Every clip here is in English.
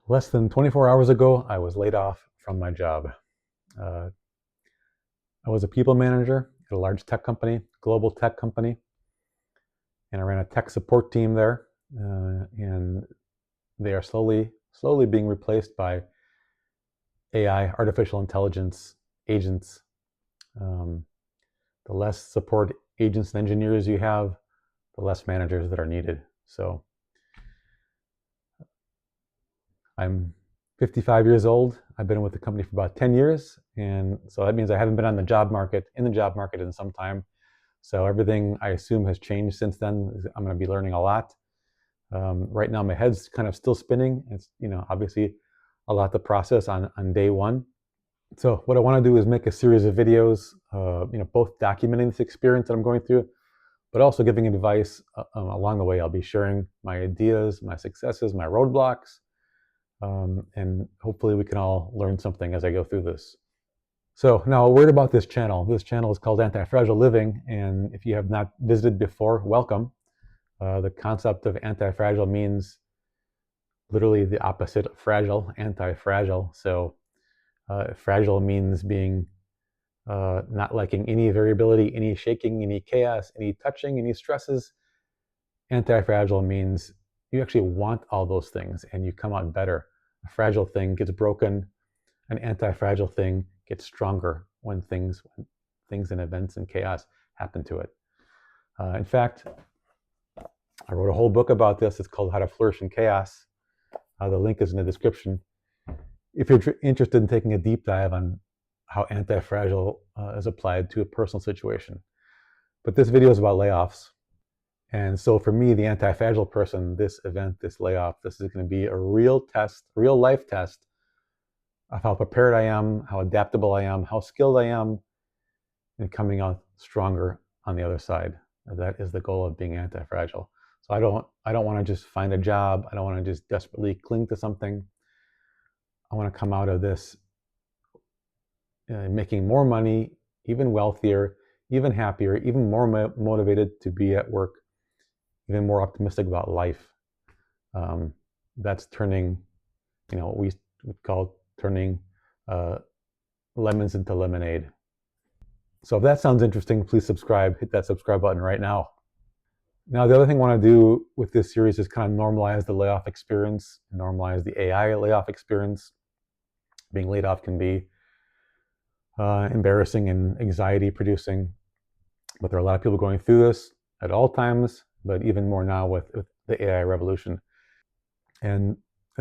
Less than 24 hours ago, I was laid off from my job. Uh, I was a people manager at a large tech company, global tech company, and I ran a tech support team there. And they are slowly being replaced by AI, artificial intelligence agents. Um, the less support agents and engineers you have, the less managers that are needed. So I'm 55 years old. I've been with the company for about 10 years. And so that means I haven't been in the job market in some time. So everything I assume has changed since then. I'm going to be learning a lot. Right now, my head's kind of still spinning. It's, obviously a lot to process on day one. So what I want to do is make a series of videos, both documenting this experience that I'm going through, but also giving advice along the way. I'll be sharing my ideas, my successes, my roadblocks, and hopefully we can all learn something as I go through this. So now a word about this channel. This channel is called Anti-Fragile Living, and if you have not visited before, welcome. The concept of anti-fragile means literally the opposite of fragile, anti-fragile. So fragile means being not liking any variability, any shaking, any chaos, any touching, any stresses. Anti-fragile means you actually want all those things and you come out better. A fragile thing gets broken. An anti-fragile thing gets stronger when things and events and chaos happen to it. In fact, I wrote a whole book about this. It's called How to Flourish in Chaos. The link is in the description. If you're interested in taking a deep dive on how anti-fragile is applied to a personal situation. But this video is about layoffs. And so for me, the anti-fragile person, this event, this layoff, this is going to be a real test, real life test of how prepared I am, how adaptable I am, how skilled I am, and coming out stronger on the other side. That is the goal of being anti-fragile. So I don't want to just find a job. I don't want to just desperately cling to something. I want to come out of this making more money, even wealthier, even happier, even more motivated to be at work, even more optimistic about life. That's turning, what we would call turning lemons into lemonade. So if that sounds interesting, please subscribe. Hit that subscribe button right now. Now, the other thing I want to do with this series is kind of normalize the layoff experience, normalize the AI layoff experience. Being laid off can be embarrassing and anxiety producing, but there are a lot of people going through this at all times, but even more now with the AI revolution. And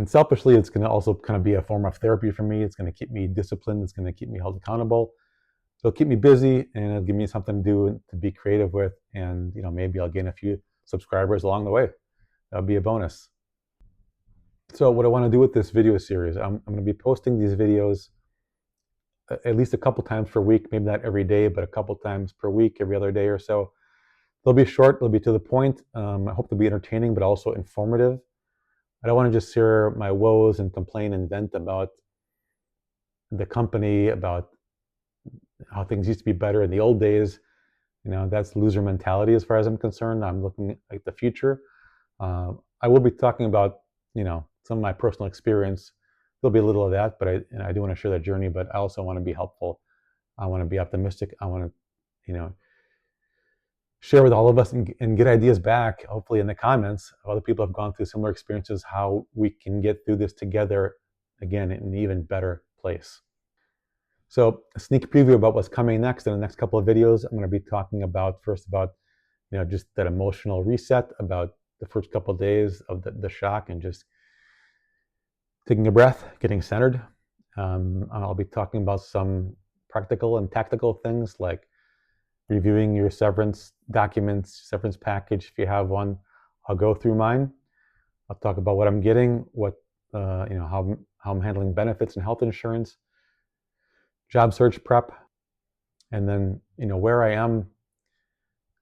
selfishly, it's going to also kind of be a form of therapy for me. It's going to keep me disciplined. It's going to keep me held accountable. It'll keep me busy, and it'll give me something to do, to be creative with, and maybe I'll gain a few subscribers along the way. That'll be a bonus. So what I want to do with this video series, I'm going to be posting these videos at least a couple times per week, maybe not every day, but a couple times per week, every other day or so. They'll be short, they'll be to the point. I hope they'll be entertaining, but also informative. I don't want to just share my woes and complain and vent about the company, about how things used to be better in the old days. That's loser mentality as far as I'm concerned. I'm looking at the future. I will be talking about, some of my personal experience. There'll be a little of that, but I do want to share that journey, but I also want to be helpful. I want to be optimistic. I want to, share with all of us and get ideas back, hopefully in the comments of other people who have gone through similar experiences, how we can get through this together, again, in an even better place. So a sneak preview about what's coming next in the next couple of videos. I'm going to be talking about just that emotional reset, about the first couple of days of the shock and just taking a breath, getting centered. I'll be talking about some practical and tactical things like reviewing your severance documents, severance package if you have one. I'll go through mine. I'll talk about what I'm getting, how I'm handling benefits and health insurance, job search prep, and then where I am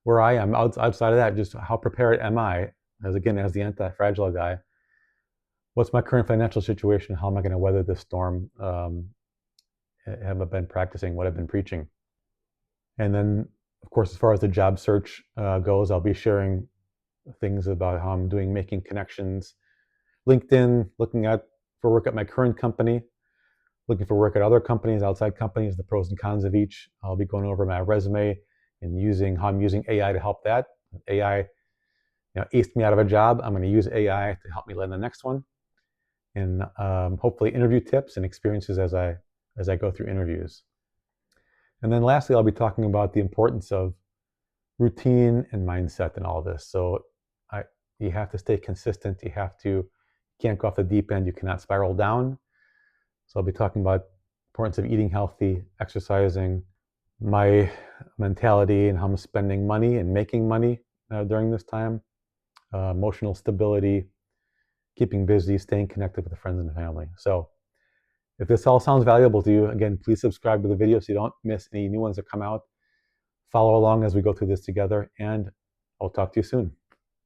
outside of that, just how prepared am I as the anti-fragile guy. What's my current financial situation? How am I going to weather this storm? Have I been practicing what I've been preaching? And then, of course, as far as the job search goes, I'll be sharing things about how I'm doing, making connections, LinkedIn, looking at for work at my current company, looking for work at other companies, outside companies, the pros and cons of each. I'll be going over my resume and how I'm using AI to help that. AI aced me out of a job. I'm going to use AI to help me land the next one, and hopefully interview tips and experiences as I go through interviews. And then lastly, I'll be talking about the importance of routine and mindset in all of this. So you have to stay consistent. You can't go off the deep end. You cannot spiral down. So I'll be talking about the importance of eating healthy, exercising, my mentality and how I'm spending money and making money during this time, emotional stability, keeping busy, staying connected with the friends and family. So if this all sounds valuable to you, again, please subscribe to the video so you don't miss any new ones that come out. Follow along as we go through this together, and I'll talk to you soon.